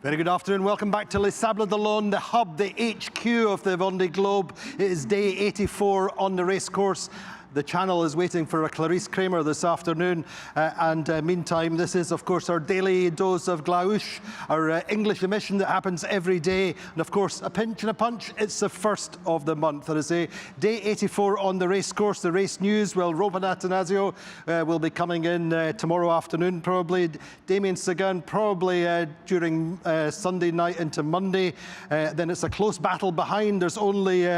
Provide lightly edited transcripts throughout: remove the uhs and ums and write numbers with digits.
Very good afternoon. Welcome back to Les Sables d'Olonne, the hub, the HQ of the Vendée Globe. It is day 84 on the racecourse. The channel is waiting for a Clarice Kramer this afternoon. Meantime, this is, of course, our daily dose of Glaouche, our English emission that happens every day. And, of course, a pinch and a punch, it's the first of the month. That is day 84 on the racecourse. The race news, well, Robin Atanasio will be coming in tomorrow afternoon, probably. Damien Sagan, probably during Sunday night into Monday. Then it's a close battle behind. There's only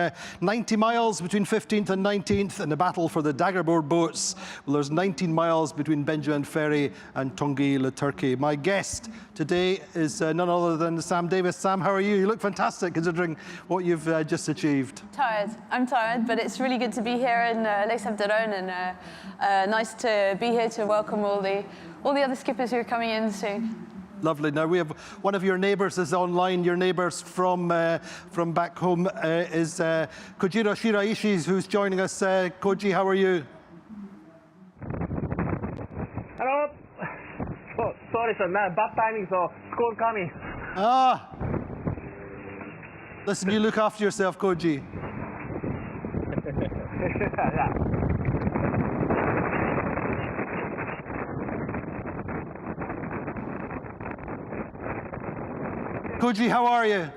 90 miles between 15th and 19th, and the battle for the Daggerboard boats. Well, there's 19 miles between Benjamin Ferry and Tanguy Le Turquet. My guest today is none other than Sam Davies. Sam, how are you? You look fantastic considering what you've just achieved. Tired. I'm tired, but it's really good to be here in Les Sables d'Olonne, and nice to be here to welcome all the other skippers who are coming in soon. Lovely. Now, we have one of your neighbours is online. Your neighbours from back home is Kojiro Shiraishi, who's joining us. Koji, how are you? Hello. Sorry, sir. Bad timing, so school coming. Ah. Listen, you look after yourself, Koji. Yeah. Koji, how are you?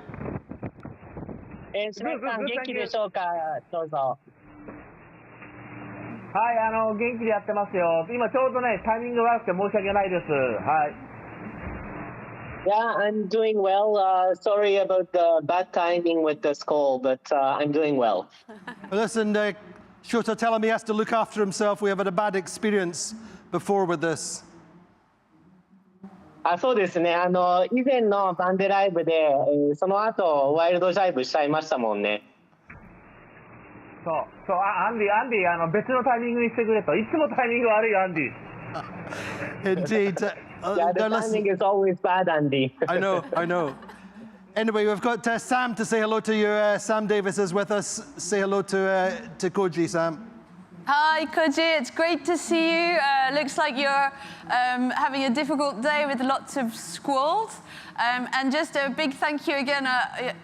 島さん、元気でしょうか。どうぞ。はい、元気でやってますよ。今ちょうどね、タイミング悪くて申し訳ないです。はい。Yeah, I'm doing well. Sorry about the bad timing with the school, but I'm doing well. Listen, Shota, tell him he has to look after himself. We have had a bad experience before with this. そうですね。以前のバンデライブで、その後ワイルドジャイブしちゃいましたもんね。そう、アンディ、別のタイミングにしてくれと。いつもタイミング悪いよ、アンディ。Indeed. Yeah, the timing is always bad, Andy. I know. Anyway, we've got Sam to say hello to you. Sam Davies is with us. Say hello to Koji, Sam. Hi, Koji. It's great to see you. Looks like you're having a difficult day with lots of squalls. And just a big thank you again.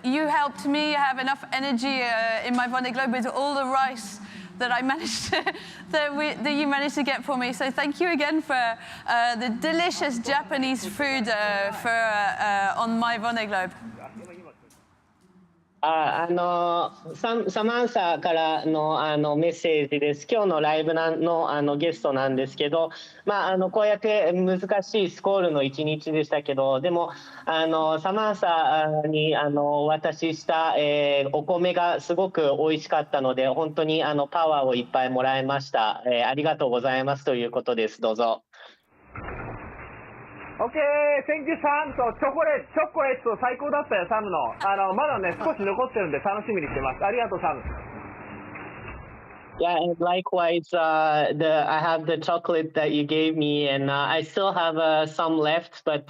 You helped me have enough energy in my Vendée Globe with all the rice that I managed to, that you managed to get for me. So thank you again for the delicious Japanese food on my Vendée Globe. サマンサからのメッセージです。今日のライブのゲストなんですけど、こうやって難しいスコールの一日でしたけど、でもサマンサにお渡しした、お米がすごく美味しかったので、本当にパワーをいっぱいもらいました。ありがとうございますということです。どうぞ。OK, thank you, Sam. チョコレート最高だったよ、サムの。まだね、少し残ってるんで楽しみにしてます。ありがとう、サム。Yeah, and likewise, I have the chocolate that you gave me, and I still have some left, but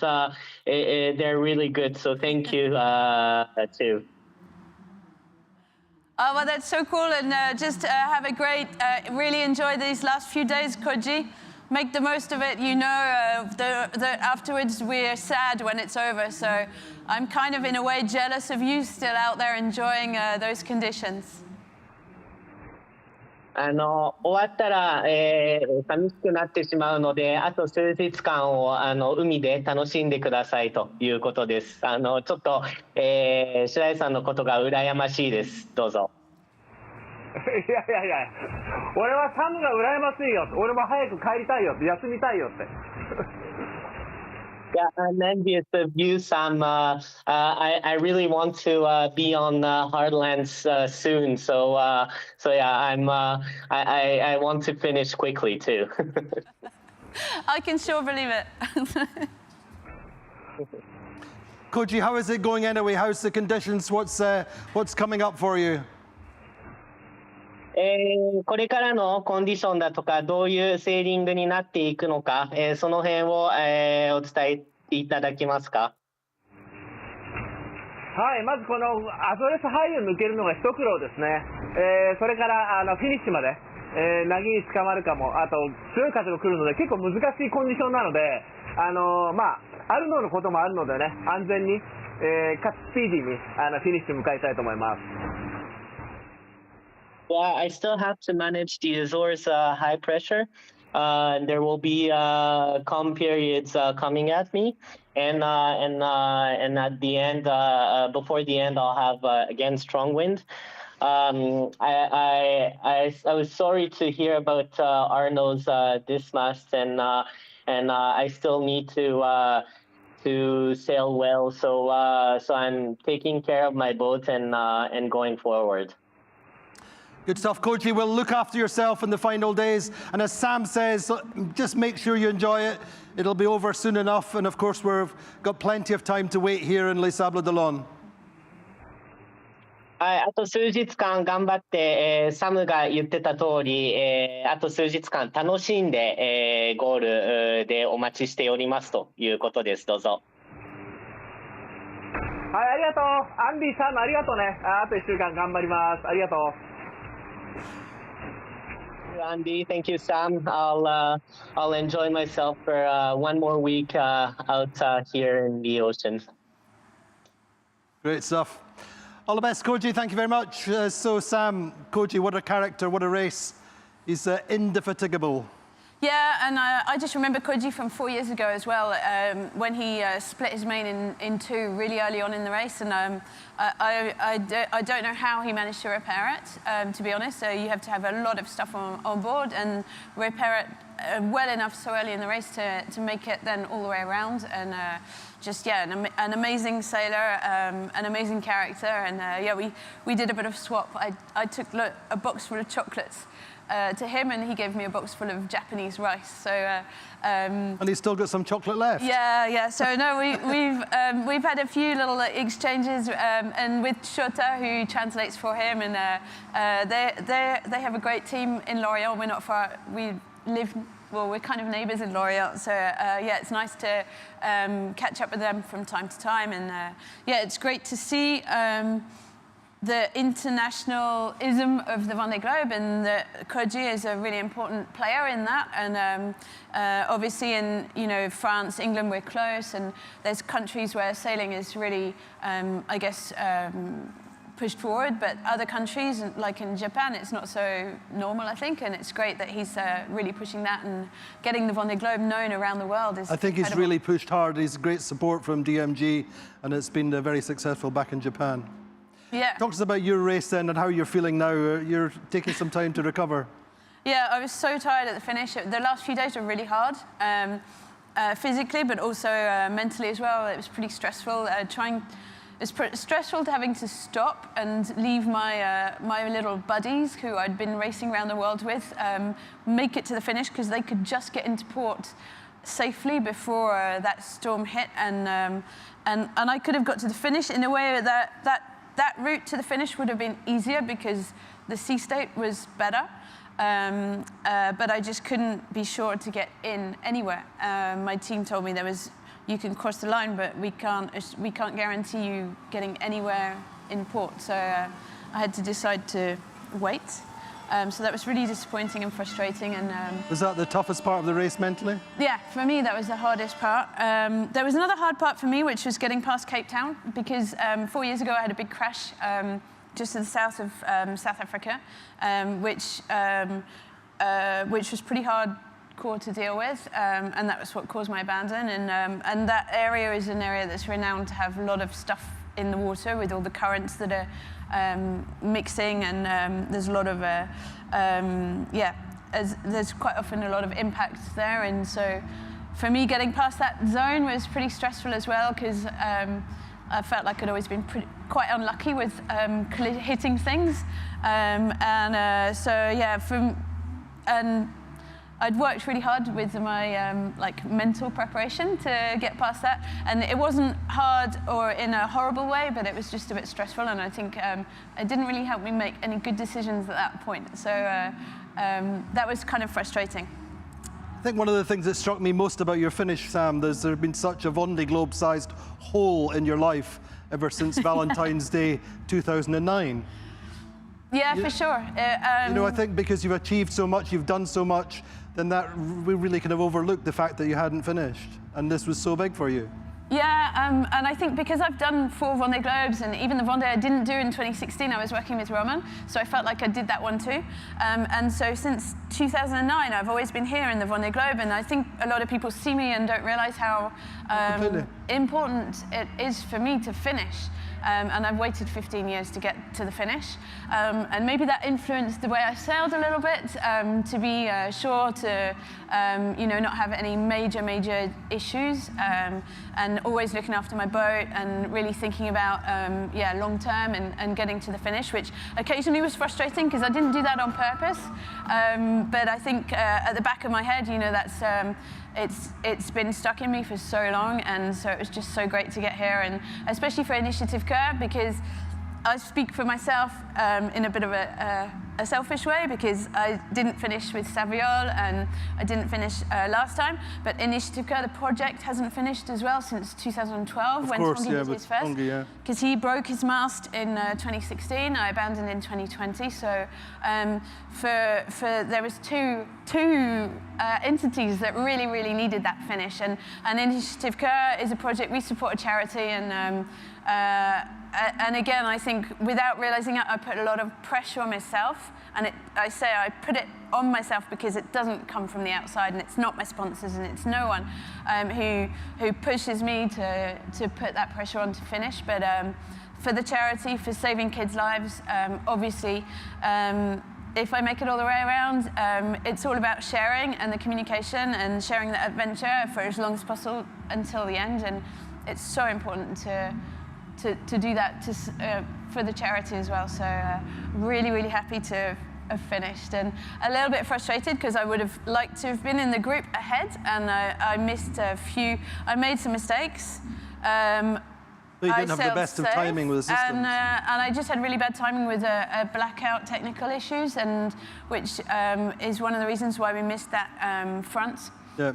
they're really good. So thank you too. Oh, well, that's so cool, and just have a great, really enjoy these last few days, Koji. Make the most of it. You know that afterwards we're sad when it's over. So I'm kind of in a way jealous of you still out there enjoying those conditions. 終わったら、寂しくなってしまうので、あと数日間を海で楽しんでくださいということです。ちょっと、白井さんのことが羨ましいです。どうぞ。いや俺はサムが羨ましいよ。俺も早く帰りたいよって、休みたいよって。Yeah, I'm envious of you, Sam. I really want to be on Hardlands soon. So yeah, I want to finish quickly too. I can sure believe it. Koji, how is it going anyway? How's the conditions? What's coming up for you? これからのコンディションだとか、どういうセーリングになっていくのか、その辺を、お伝えいただけますか。はい、まずこのアドレスハイを抜けるのが一苦労ですね。それからフィニッシュまで、凪に捕まるかも、あと強い風が来るので結構難しいコンディションなので、あるのこともあるのでね、安全に、かつスピーディーにフィニッシュ迎えたいと思います。Yeah, I still have to manage the Azores high pressure. There will be calm periods coming at me, and at the end, before the end, I'll have again strong wind. I was sorry to hear about Arno's dismast, and I still need to sail well. So I'm taking care of my boat and going forward. Good stuff, Koji. Well, look after yourself in the final days. And as Sam says, just make sure you enjoy it. It'll be over soon enough. And of course, we've got plenty of time to wait here in Les Sables d'Olonne. はい、あと数日間頑張って、サムが言ってた通り、あと数日間楽しんで、ゴールでお待ちしておりますということです。どうぞ。はい、ありがとう。アンディ、サム、ありがとうね。あと1週間頑張ります。ありがとう。Andy, thank you, Sam. I'll enjoy myself for one more week out here in the ocean. Great stuff. All the best, Koji. Thank you very much. So, Sam, Koji, what a character, what a race. He's indefatigable. Yeah, and I just remember Koji from 4 years ago as well, when he split his mane in two really early on in the race, and I don't know how he managed to repair it, to be honest. So you have to have a lot of stuff on board and repair it well enough so early in the race to make it then all the way around. And just, yeah, an amazing sailor, an amazing character, and yeah, we did a bit of swap. I took a box full of chocolates to him, and he gave me a box full of Japanese rice. So, and he's still got some chocolate left. Yeah. So no, we've had a few little exchanges, and with Shota, who translates for him, and they have a great team in Lorient. We're not far. We're kind of neighbours in Lorient, so yeah, it's nice to catch up with them from time to time, and yeah, it's great to see the internationalism of the Vendée Globe, and Koji is a really important player in that. And obviously in France, England, we're close, and there's countries where sailing is really, I guess, pushed forward, but other countries, like in Japan, it's not so normal, I think, and it's great that he's really pushing that and getting the Vendée Globe known around the world. I think he's really pushed hard. He's great support from DMG, and it's been very successful back in Japan. Yeah. Talk to us about your race then and how you're feeling now. You're taking some time to recover. Yeah, I was so tired at the finish. The last few days were really hard, physically, but also mentally as well. It was pretty stressful. It's stressful having to stop and leave my little buddies who I'd been racing around the world with make it to the finish, because they could just get into port safely before that storm hit, and I could have got to the finish in a way that route to the finish would have been easier because the sea state was better, but I just couldn't be sure to get in anywhere. My team told me you can cross the line, but we can't guarantee you getting anywhere in port. So I had to decide to wait. So that was really disappointing and frustrating. And was that the toughest part of the race mentally? Yeah, for me that was the hardest part. There was another hard part for me, which was getting past Cape Town, because 4 years ago I had a big crash just to the south of South Africa, which was pretty hardcore to deal with, and that was what caused my abandon. And that area is an area that's renowned to have a lot of stuff in the water with all the currents that are mixing, and there's a lot of there's quite often a lot of impact there, and so for me getting past that zone was pretty stressful as well, because I felt like I'd always been quite unlucky with hitting things, so yeah, and I'd worked really hard with my mental preparation to get past that, and it wasn't hard or in a horrible way, but it was just a bit stressful, and I think it didn't really help me make any good decisions at that point. So that was kind of frustrating. I think one of the things that struck me most about your finish, Sam, there's been such a Vendée Globe-sized hole in your life ever since Valentine's Day 2009. Yeah, for sure. I think because you've achieved so much, you've done so much, then that we really kind of overlooked the fact that you hadn't finished. and this was so big for you. Yeah, and I think because I've done 4 Vendée Globes, and even the Vendée I didn't do in 2016, I was working with Roman, so I felt like I did that one too. And so since 2009, I've always been here in the Vendée Globe, and I think a lot of people see me and don't realize how important it is for me to finish. And I've waited 15 years to get to the finish. And maybe that influenced the way I sailed a little bit, to be sure to not have any major issues, and always looking after my boat and really thinking about long term and getting to the finish, which occasionally was frustrating because I didn't do that on purpose. But I think at the back of my head, that's it's been stuck in me for so long, and so it was just so great to get here, and especially for Initiative Curve, because I speak for myself in a bit of a selfish way, because I didn't finish with Saviol and I didn't finish last time, but Initiative Curve, the project, hasn't finished as well since 2012 when Tongi did his first, because he broke his mast in 2016. I abandoned in 2020. So there was two entities that really needed that finish, and Initiative Curve is a project. We support a charity, and again, I think without realizing it, I put a lot of pressure on myself, and I say I put it on myself because it doesn't come from the outside, and it's not my sponsors, and it's no one who pushes me to put that pressure on to finish. But for the charity, for saving kids' lives, obviously, if I make it all the way around, it's all about sharing and the communication and sharing that adventure for as long as possible until the end, and it's so important to do that for the charity as well. So really happy to have finished, and a little bit frustrated because I would have liked to have been in the group ahead, and I missed a few. I made some mistakes. But you didn't have the best of timing with the system. And I just had really bad timing with a blackout technical issues, and which is one of the reasons why we missed that front. Yeah.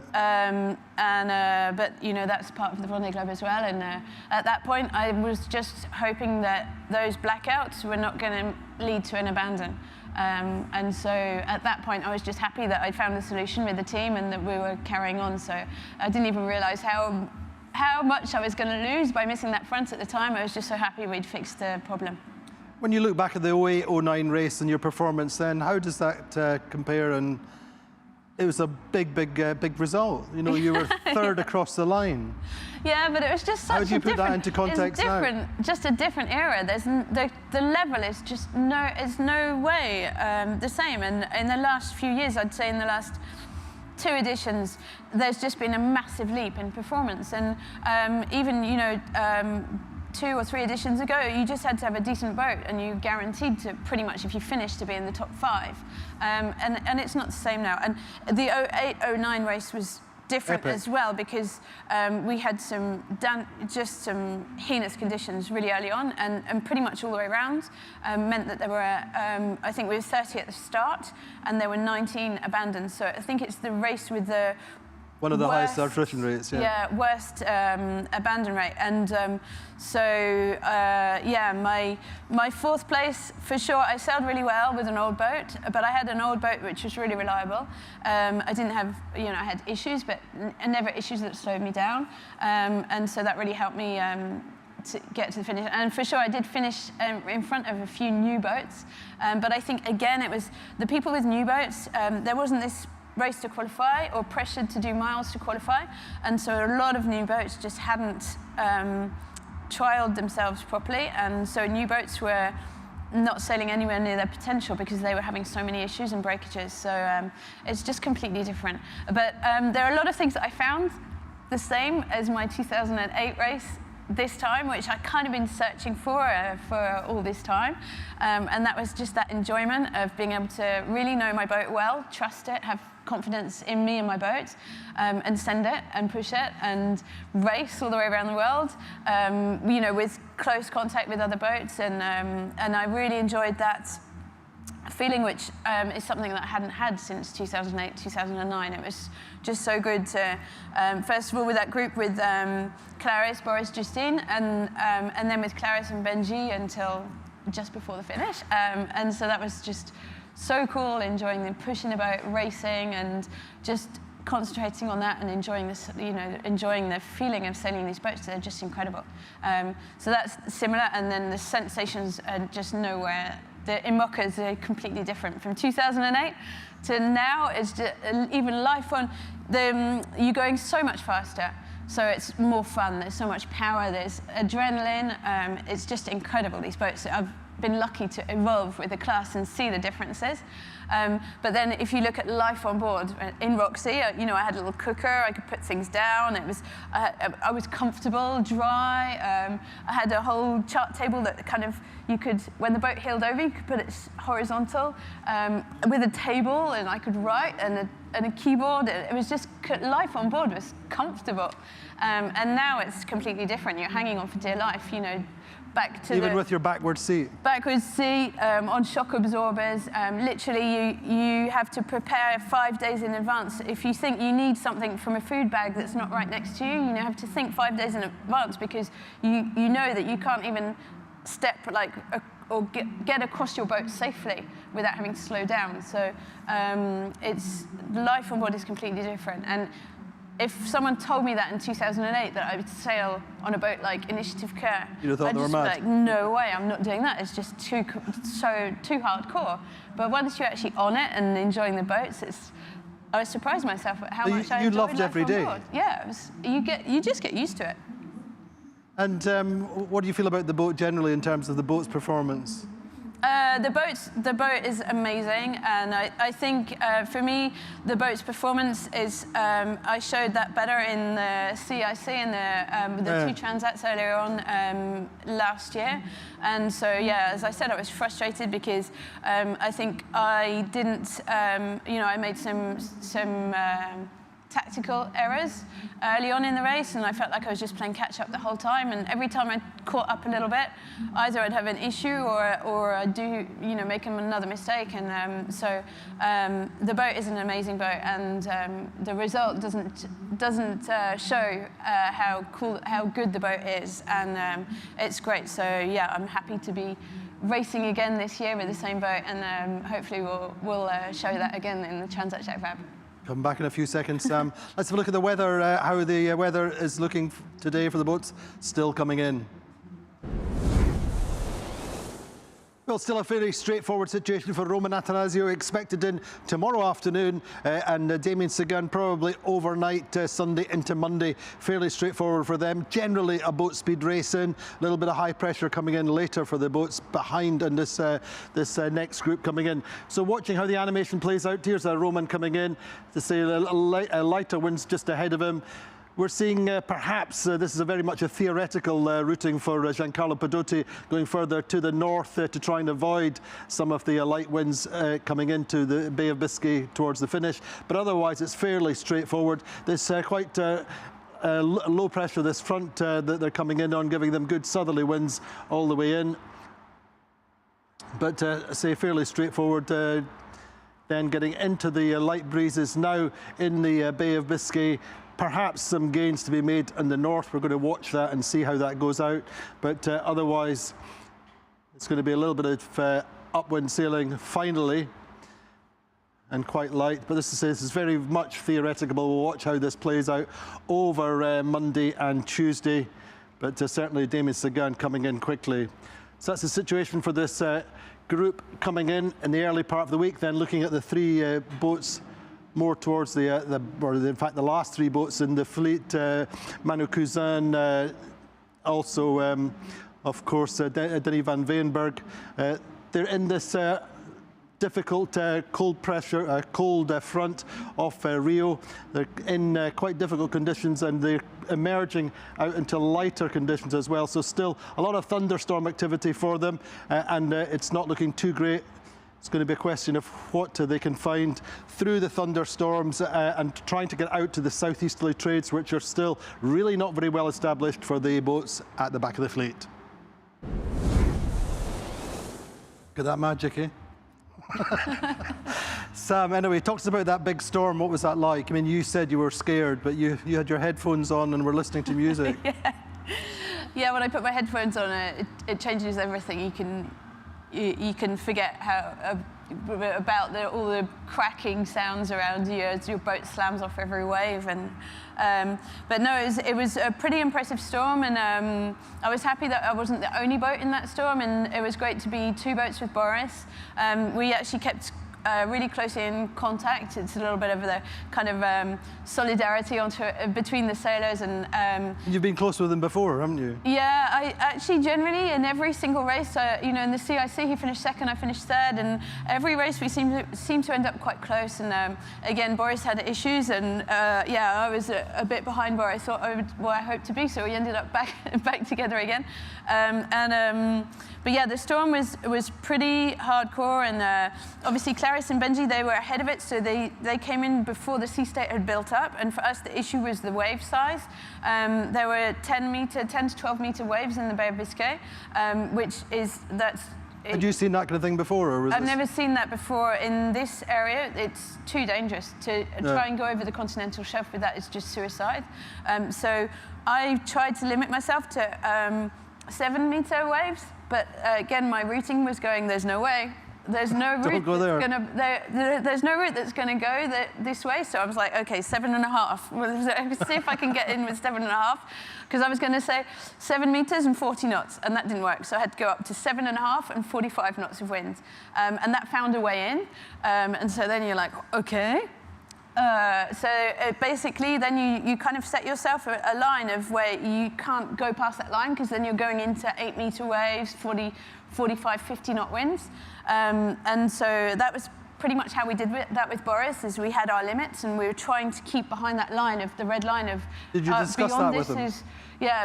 But that's part of the Vendée Globe as well. And at that point, I was just hoping that those blackouts were not going to lead to an abandon. And so at that point, I was just happy that I found a solution with the team and that we were carrying on. So I didn't even realize how much I was going to lose by missing that front at the time. I was just so happy we'd fixed the problem. When you look back at the 08-09 race and your performance then, how does that compare? And it was a big result. You were third across the line. Yeah, but it was just such a different... How do you put that into context now? Just a different era. The level is just no way the same. And in the last few years, I'd say in the last 2 editions, there's just been a massive leap in performance. And even 2 or 3 editions ago, you just had to have a decent boat, and you guaranteed to pretty much, if you finished, to be in the top 5. And it's not the same now. And the 08-09 race was different as well, because we had some heinous conditions really early on, and pretty much all the way around meant that there were, I think we were 30 at the start, and there were 19 abandoned. So I think it's the race with the one of the highest attrition rates, worst abandon rate. And my 4th place, for sure, I sailed really well with an old boat, but I had an old boat which was really reliable. I didn't have, I had issues, but never issues that slowed me down. And so that really helped me to get to the finish. And for sure, I did finish in front of a few new boats. But I think, again, it was the people with new boats, there wasn't this race to qualify or pressured to do miles to qualify, and so a lot of new boats just hadn't trialed themselves properly, and so new boats were not sailing anywhere near their potential because they were having so many issues and breakages. So it's just completely different. But there are a lot of things that I found the same as my 2008 race this time, which I kind of been searching for all this time, and that was just that enjoyment of being able to really know my boat well, trust it, have confidence in me and my boat, and send it and push it and race all the way around the world, with close contact with other boats, and I really enjoyed that feeling, which is something that I hadn't had since 2008, 2009. It was just so good to, first of all, with that group with Clarisse, Boris, Justine, and then with Clarisse and Benji until just before the finish. And so that was just so cool, enjoying the pushing the boat, racing, and just concentrating on that and enjoying this, enjoying the feeling of sailing these boats. They're just incredible. So that's similar, and then the sensations are just nowhere. The IMOCAs are completely different. From 2008 to now, it's just, even life on, you're going so much faster. So it's more fun, there's so much power, there's adrenaline. It's just incredible, these boats. I've been lucky to evolve with the class and see the differences. But then if you look at life on board, in Roxy, I had a little cooker, I could put things down, I was comfortable, dry. I had a whole chart table that kind of, you could, when the boat heeled over, you could put it horizontal with a table, and I could write, and a keyboard. It was just, life on board was comfortable. And now it's completely different. You're hanging on for dear life, back to Even with your backward seat? Backwards seat, on shock absorbers. Literally, you have to prepare 5 days in advance. If you think you need something from a food bag that's not right next to you, you have to think 5 days in advance, because you know that you can't even step or get across your boat safely without having to slow down. So life on board is completely different. And if someone told me that in 2008, that I would sail on a boat like Initiative Care, You'd have thought I'd they were just be mad. like, no way, I'm not doing that. It's just too hardcore. But once you're actually on it and enjoying the boats, I was surprised myself at how much I enjoyed loved life every on day. board. Yeah, you just get used to it. And what do you feel about the boat generally in terms of the boat's performance? The boat is amazing, and I think for me the boat's performance is I showed that better in the CIC and the two transats earlier on last year. And so as I said, I was frustrated because I think I didn't I made some tactical errors early on in the race, and I felt like I was just playing catch up the whole time, and every time I caught up a little bit, either I'd have an issue or I'd do make another mistake. And so the boat is an amazing boat, and the result doesn't show how good the boat is, and it's great. So I'm happy to be racing again this year with the same boat, and hopefully we'll show that again in the Transat Jacques Vabre. Come back in a few seconds, Sam. Let's have a look at the weather, how the weather is looking today for the boats. Still coming in. Well, still a fairly straightforward situation for Roman Attanasio, expected in tomorrow afternoon, and Damien Seguin probably overnight, Sunday into Monday. Fairly straightforward for them. Generally a boat speed racing, a little bit of high pressure coming in later for the boats behind, and this next group coming in. So watching how the animation plays out, here's Roman coming in to say a lighter winds just ahead of him. We're seeing perhaps, this is very much a theoretical routing for Giancarlo Pedotti, going further to the north to try and avoid some of the light winds coming into the Bay of Biscay towards the finish. But otherwise, it's fairly straightforward. There's quite low pressure, this front that they're coming in on, giving them good southerly winds all the way in. But say fairly straightforward. Then getting into the light breezes now in the Bay of Biscay. Perhaps some gains to be made in the north. We're going to watch that and see how that goes out. But otherwise, it's going to be a little bit of upwind sailing finally, and quite light. But this is very much theoretical. We'll watch how this plays out over Monday and Tuesday. But certainly Damien Seguin coming in quickly. So that's the situation for this group coming in the early part of the week. Then looking at the three boats more towards in fact the last three boats in the fleet, Manu Cousin, also of course Denny van Veenberg. They're in this difficult cold front off Rio. They're in quite difficult conditions, and they're emerging out into lighter conditions as well. So still a lot of thunderstorm activity for them, and it's not looking too great. It's going to be a question of what they can find through the thunderstorms and trying to get out to the southeasterly trades, which are still really not very well established for the boats at the back of the fleet. Look at that magic, eh? Sam, anyway, talk to us about that big storm. What was that like? I mean, you said you were scared, but you had your headphones on and were listening to music. Yeah, when I put my headphones on, it changes everything. You can forget about all the cracking sounds around you as your boat slams off every wave. But no, it was a pretty impressive storm, and I was happy that I wasn't the only boat in that storm, and it was great to be 2 boats with Boris. We actually kept really closely in contact. It's a little bit of the kind of solidarity between the sailors. And you've been close with him before, haven't you? Yeah, I actually generally in every single race, in the CIC he finished 2nd, I finished 3rd, and every race we seem to end up quite close. And again, Boris had issues, and I was a bit behind where I thought I hoped to be, so we ended up back together again. But yeah, the storm was pretty hardcore, and obviously Clarice and Benji, they were ahead of it, so they came in before the sea state had built up. And for us, the issue was the wave size. There were 10 to 12 meter waves in the Bay of Biscay, Had you seen that kind of thing before, or was I've never seen that before in this area. It's too dangerous to try and go over the continental shelf with that. It's just suicide. So I tried to limit myself to 7 meter waves, but again, my routing was going, there's no way. There's no route there's no route that's going to go this way. So I was like, okay, 7.5. Well, see if I can get in with 7.5, because I was going to say 7 meters and 40 knots, and that didn't work. So I had to go up to 7.5 and 45 knots of wind, and that found a way in. And so then you're like, okay. Basically, then you kind of set yourself a line of where you can't go past that line, because then you're going into 8 meter waves, 40, 45, 50 knot winds. And so that was pretty much how we did that with Boris, is we had our limits, and we were trying to keep behind that line, of the red line of... Did you discuss that with him?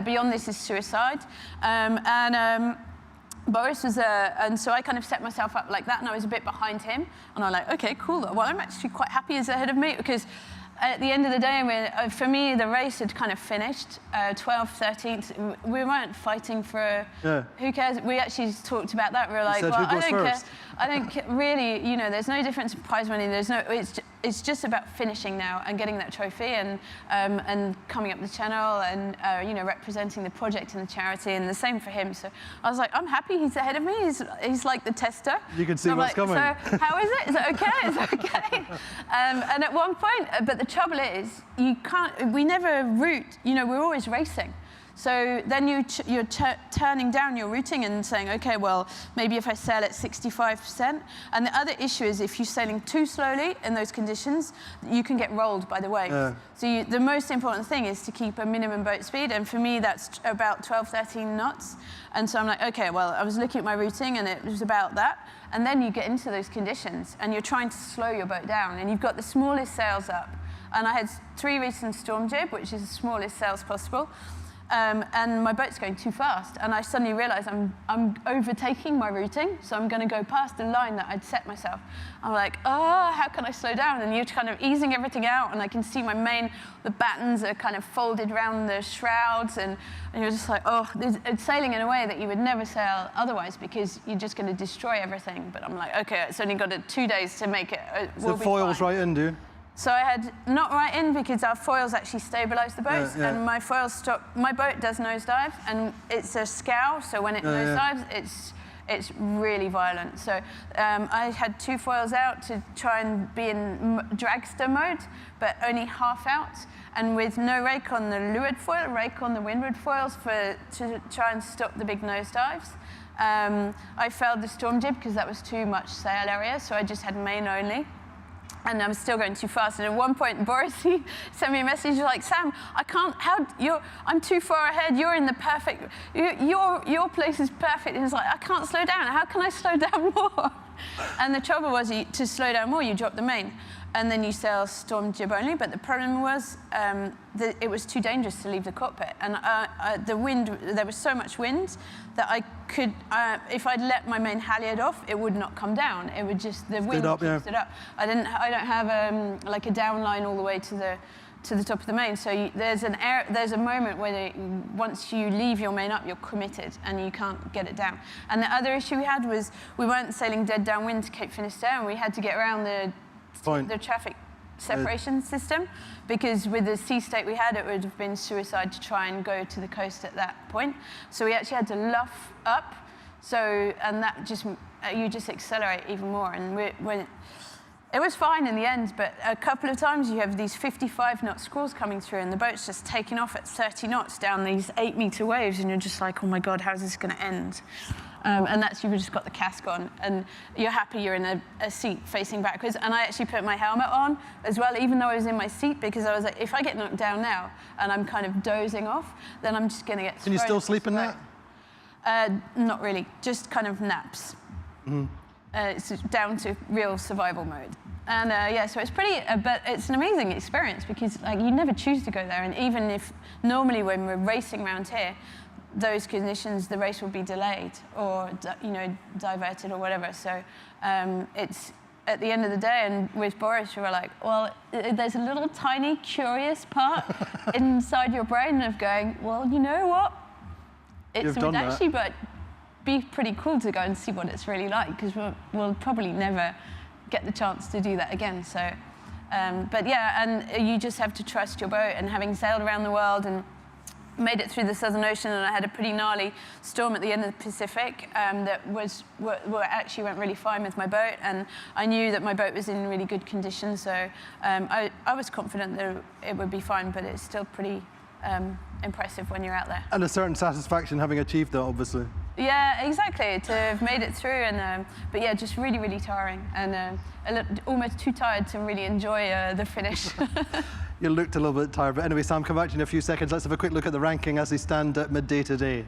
Beyond this is suicide. Boris was and so I kind of set myself up like that, and I was a bit behind him, and I'm like, okay, cool. Well, I'm actually quite happy he's ahead of me, because at the end of the day, for me, the race had kind of finished, 12th, 13th. We weren't fighting for who cares. We actually talked about that. We were like, well, I don't care. I don't really, there's no difference in prize money. It's just about finishing now and getting that trophy, and coming up the channel, and representing the project and the charity, and the same for him. So I was like, I'm happy he's ahead of me. He's like the tester. You can see what's coming. So how is it? Is it okay? Is it okay? And at one point, but the trouble is, we never route. We're always racing. So then you're turning down your routing and saying, okay, well, maybe if I sail at 65%. And the other issue is, if you're sailing too slowly in those conditions, you can get rolled by the waves. So the most important thing is to keep a minimum boat speed. And for me, that's about 12, 13 knots. And so I'm like, okay, well, I was looking at my routing, and it was about that. And then you get into those conditions, and you're trying to slow your boat down, and you've got the smallest sails up. And I had 3 recent storm jib, which is the smallest sails possible. And my boat's going too fast, and I suddenly realize I'm overtaking my routing, so I'm going to go past the line that I'd set myself. I'm like, how can I slow down? And you're kind of easing everything out, and I can see the battens are kind of folded around the shrouds, and you're just like, it's sailing in a way that you would never sail otherwise, because you're just going to destroy everything. But I'm like, okay, it's only got 2 days to make it. So foils right in, do you? So I had not right in, because our foils actually stabilise the boats, and my foils stop. My boat does nosedive, and it's a scow, so when it nosedives, it's really violent. So I had 2 foils out to try and be in dragster mode, but only half out, and with no rake on the leeward foil, rake on the windward foils to try and stop the big nosedives. I failed the storm jib because that was too much sail area, so I just had main only. And I was still going too fast. And at one point, Boris sent me a message like, Sam, I can't, I'm too far ahead. You're in the perfect, your place is perfect. And he's like, I can't slow down. How can I slow down more? And the trouble was, to slow down more, you drop the main. And then you sail storm jib only. But the problem was that it was too dangerous to leave the cockpit. And the wind, there was so much wind that I could, if I'd let my main halyard off, it would not come down. It would just, the wind stood up. I don't have like a down line all the way to the top of the main. So there's a moment where once you leave your main up, you're committed and you can't get it down. And the other issue we had was we weren't sailing dead downwind to Cape Finisterre, and we had to get around the traffic separation system, because with the sea state we had, it would have been suicide to try and go to the coast at that point. So we actually had to luff up. So, and that just you just accelerate even more. And it was fine in the end, but a couple of times you have these 55-knot squalls coming through, and the boat's just taking off at 30 knots down these 8-meter waves, and you're just like, oh my God, how's this going to end? And that's, you've just got the cask on, and you're happy you're in a seat facing backwards. And I actually put my helmet on as well, even though I was in my seat, because I was like, if I get knocked down now and I'm kind of dozing off, then I'm just going to get Can you still sleep in that? Not really, just kind of naps. Mm-hmm. It's down to real survival mode. And yeah, so it's pretty, but it's an amazing experience because like you never choose to go there. And even if normally when we're racing around here, those conditions, the race will be delayed or diverted or whatever. So it's at the end of the day, and with Boris, we were like, well, there's a little tiny curious part inside your brain of going, well, you know what? It would actually be pretty cool to go and see what it's really like, because we'll probably never get the chance to do that again. So, but yeah, and you just have to trust your boat. And having sailed around the world and made it through the Southern Ocean, and I had a pretty gnarly storm at the end of the Pacific that actually went really fine with my boat, and I knew that my boat was in really good condition, so I was confident that it would be fine, but it's still pretty impressive when you're out there. And a certain satisfaction having achieved that, obviously. Yeah, exactly, to have made it through, and but yeah, just really, really tiring, and almost too tired to really enjoy the finish. You looked a little bit tired, but anyway, Sam, come back to you in a few seconds. Let's have a quick look at the ranking as they stand at midday today.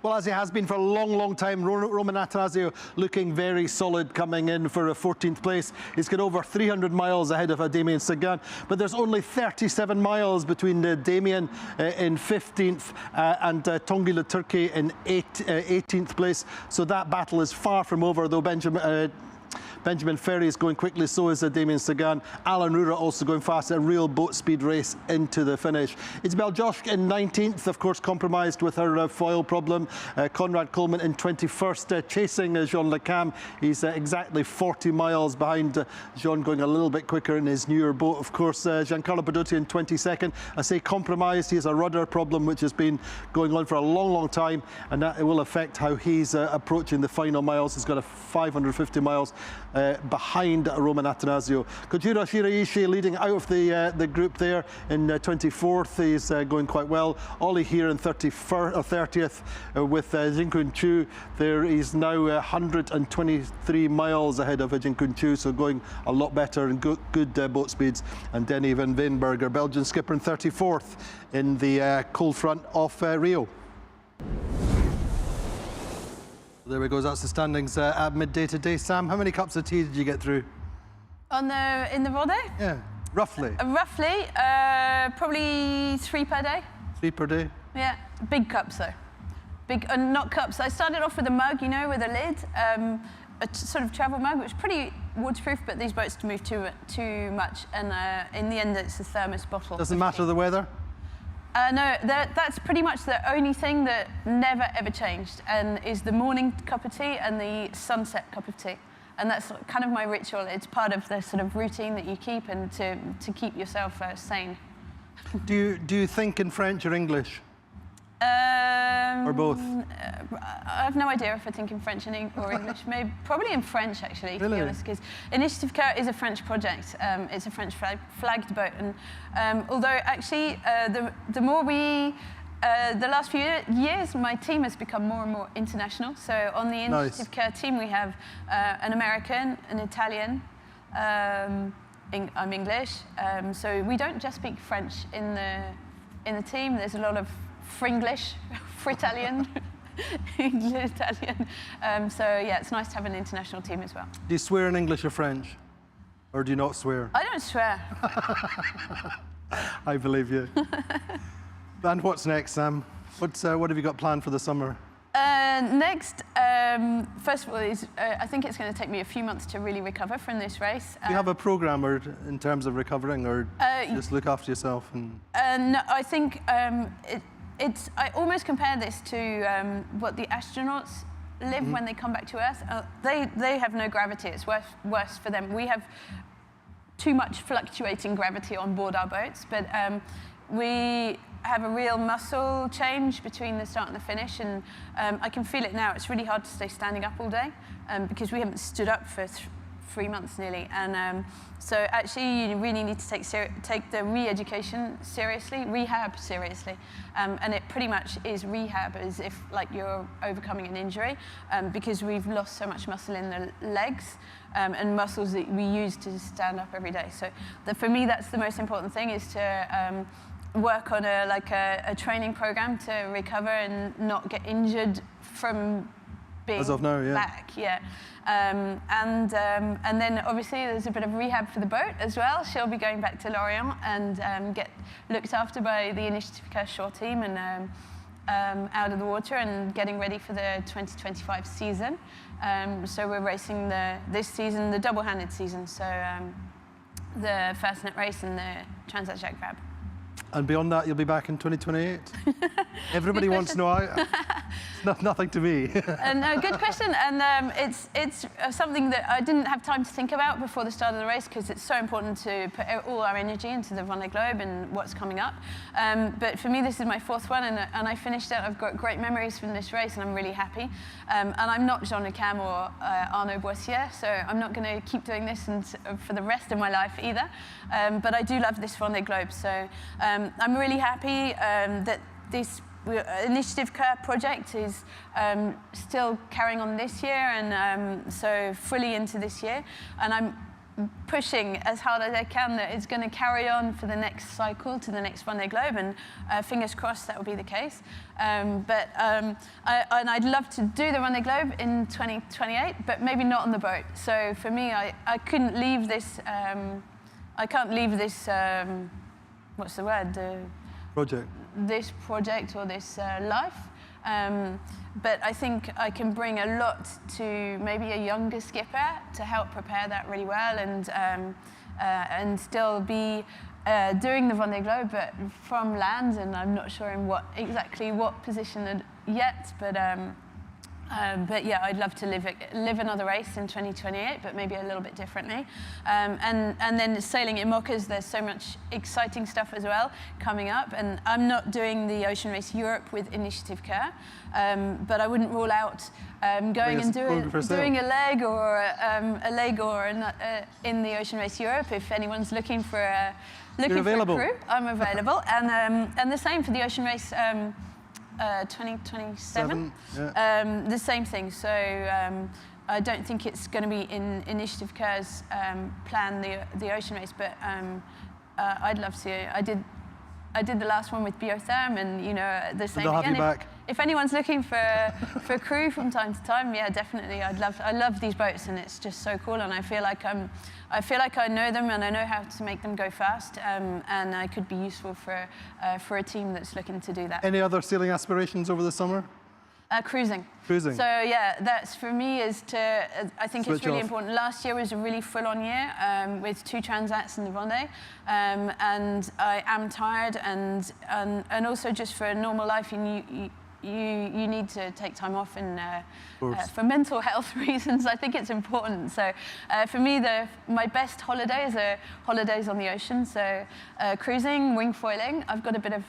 Well, as it has been for a long, long time, Roman Attanasio looking very solid, coming in for a 14th place. He's got over 300 miles ahead of Damian Sagan, but there's only 37 miles between Damian in 15th and Tongila Turkey in 18th place. So that battle is far from over, though Benjamin Ferry is going quickly, so is Damian Sagan. Alan Rura also going fast, a real boat speed race into the finish. Isabel Josch in 19th, of course, compromised with her foil problem. Conrad Coleman in 21st, chasing Jean Le Cam. He's exactly 40 miles behind Jean, going a little bit quicker in his newer boat. Of course, Giancarlo Badotti in 22nd. I say compromised, he has a rudder problem which has been going on for a long, long time, and that will affect how he's approaching the final miles. He's got a 550 miles behind Roman Attanasio. Kojiro Shiraishi leading out of the group there in 24th. He's going quite well. Ollie here in 30th with Jinkun Chu. There he's now 123 miles ahead of Jinkun Chu, so going a lot better and good boat speeds. And Denny van Veenberger, Belgian skipper, in 34th in the cold front off Rio. There we go, that's the standings at midday today. Sam, how many cups of tea did you get through? In the Vendée? Yeah, roughly. Roughly, probably 3 per day. 3 per day? Yeah, big cups though. Big, not cups. I started off with a mug, you know, with a lid, a sort of travel mug, which is pretty waterproof, but these boats move too much, and in the end it's a thermos bottle. Doesn't matter the weather? No, that's pretty much the only thing that never ever changed, and is the morning cup of tea and the sunset cup of tea. And that's kind of my ritual. It's part of the sort of routine that you keep, and to keep yourself sane. Do you think in French or English? Or both? I have no idea if I think in French or English. Maybe, probably in French, actually, to be honest, because Initiative Care is a French project. It's a French flagged boat, and although actually the more we the last few years, my team has become more and more international. So on the Initiative Care team, we have an American, an Italian. I'm English, so we don't just speak French in the team. There's a lot of Fringlish, Fritalian, English, Italian. So yeah, it's nice to have an international team as well. Do you swear in English or French? Or do you not swear? I don't swear. I believe you. And what's next, Sam? What have you got planned for the summer? Next, first of all, I think it's going to take me a few months to really recover from this race. Do you have a programme in terms of recovering, or just look after yourself? No, I think I almost compare this to what the astronauts live when they come back to Earth. They have no gravity. It's worse for them. We have too much fluctuating gravity on board our boats, but have a real muscle change between the start and the finish, and I can feel it now. It's really hard to stay standing up all day because we haven't stood up for 3 months nearly, and so actually you really need to take the re-education seriously, rehab seriously, and it pretty much is rehab as if like you're overcoming an injury, because we've lost so much muscle in the legs and muscles that we use to stand up every day. So for me, that's the most important thing, is to work on a training program to recover and not get injured from being as of now, yeah. back. Yeah. And then obviously there's a bit of rehab for the boat as well. She'll be going back to Lorient and get looked after by the Initiative Care shore team and out of the water and getting ready for the 2025 season. So we're racing this season, the double-handed season, so the Fastnet race and the Transat Jacques Vabre. And beyond that, you'll be back in 2028? Everybody wants to know. It's nothing to me. No, good question. And it's something that I didn't have time to think about before the start of the race, because it's so important to put all our energy into the Vendée Globe and what's coming up. But for me, this is my 4th one, and I finished it. I've got great memories from this race, and I'm really happy. And I'm not Jean Le Cam or Arnaud Boissier, so I'm not going to keep doing this for the rest of my life either. But I do love this Vendée Globe, so I'm really happy that this Initiative Care project is still carrying on this year, and so fully into this year. And I'm pushing as hard as I can that it's going to carry on for the next cycle to the next Vendée Globe, and fingers crossed that will be the case. And I'd love to do the Vendée Globe in 2028, but maybe not on the boat. So for me, I couldn't leave this. I can't leave this. What's the word? Project. This project or this life. But I think I can bring a lot to maybe a younger skipper to help prepare that really well, and still be doing the Vendée Globe, but from land. And I'm not sure in exactly what position yet, but yeah, I'd love to live another race in 2028, but maybe a little bit differently. And then sailing in Moccas, there's so much exciting stuff as well coming up. And I'm not doing the Ocean Race Europe with Initiative Care, but I wouldn't rule out going and doing a leg or in the Ocean Race Europe if anyone's looking for a crew. I'm available, and the same for the Ocean Race. 2027, yeah. The same thing. So I don't think it's going to be in Initiative Care's plan, the Ocean Race, but I'd love to. I did the last one with Biotherm, and the same. They'll have you back. If anyone's looking for crew from time to time, yeah, definitely. I love these boats, and it's just so cool. And I feel like I know them, and I know how to make them go fast, and I could be useful for a team that's looking to do that. Any other sailing aspirations over the summer? Cruising. Cruising. So yeah, that's for me is to. I think Switch it's really off. important. Last year was a really full-on year with 2 transats in the Vendée, and I am tired, and also just for normal life, you need to take time off, and for mental health reasons, I think it's important. So for me, my best holidays are holidays on the ocean. So cruising, wing foiling. I've got a bit of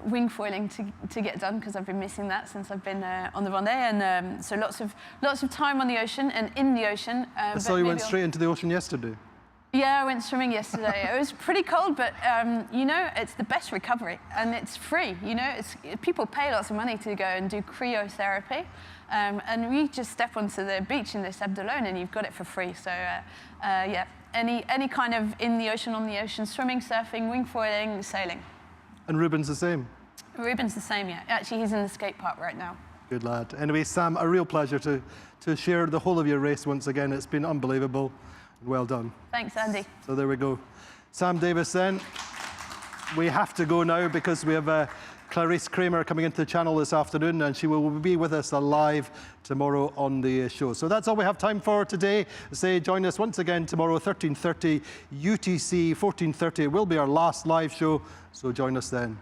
wing foiling to get done because I've been missing that since I've been on the Vendée, and so lots of time on the ocean and in the ocean. I saw you went straight into the ocean yesterday. Yeah, I went swimming yesterday. It was pretty cold, but it's the best recovery, and it's free. People pay lots of money to go and do cryotherapy, and we just step onto the beach in the Sable d'Olonne, and you've got it for free. So yeah, any kind of in the ocean, on the ocean, swimming, surfing, wing foiling, sailing. And Ruben's the same? Ruben's the same, yeah. Actually, he's in the skate park right now. Good lad. Anyway, Sam, a real pleasure to share the whole of your race once again. It's been unbelievable. Well done. Thanks, Andy. So there we go. Sam Davies then. We have to go now because we have Clarisse Kramer coming into the channel this afternoon, and she will be with us live tomorrow on the show. So that's all we have time for today. Join us once again tomorrow, 13:30 UTC, 14:30 will be our last live show. So join us then.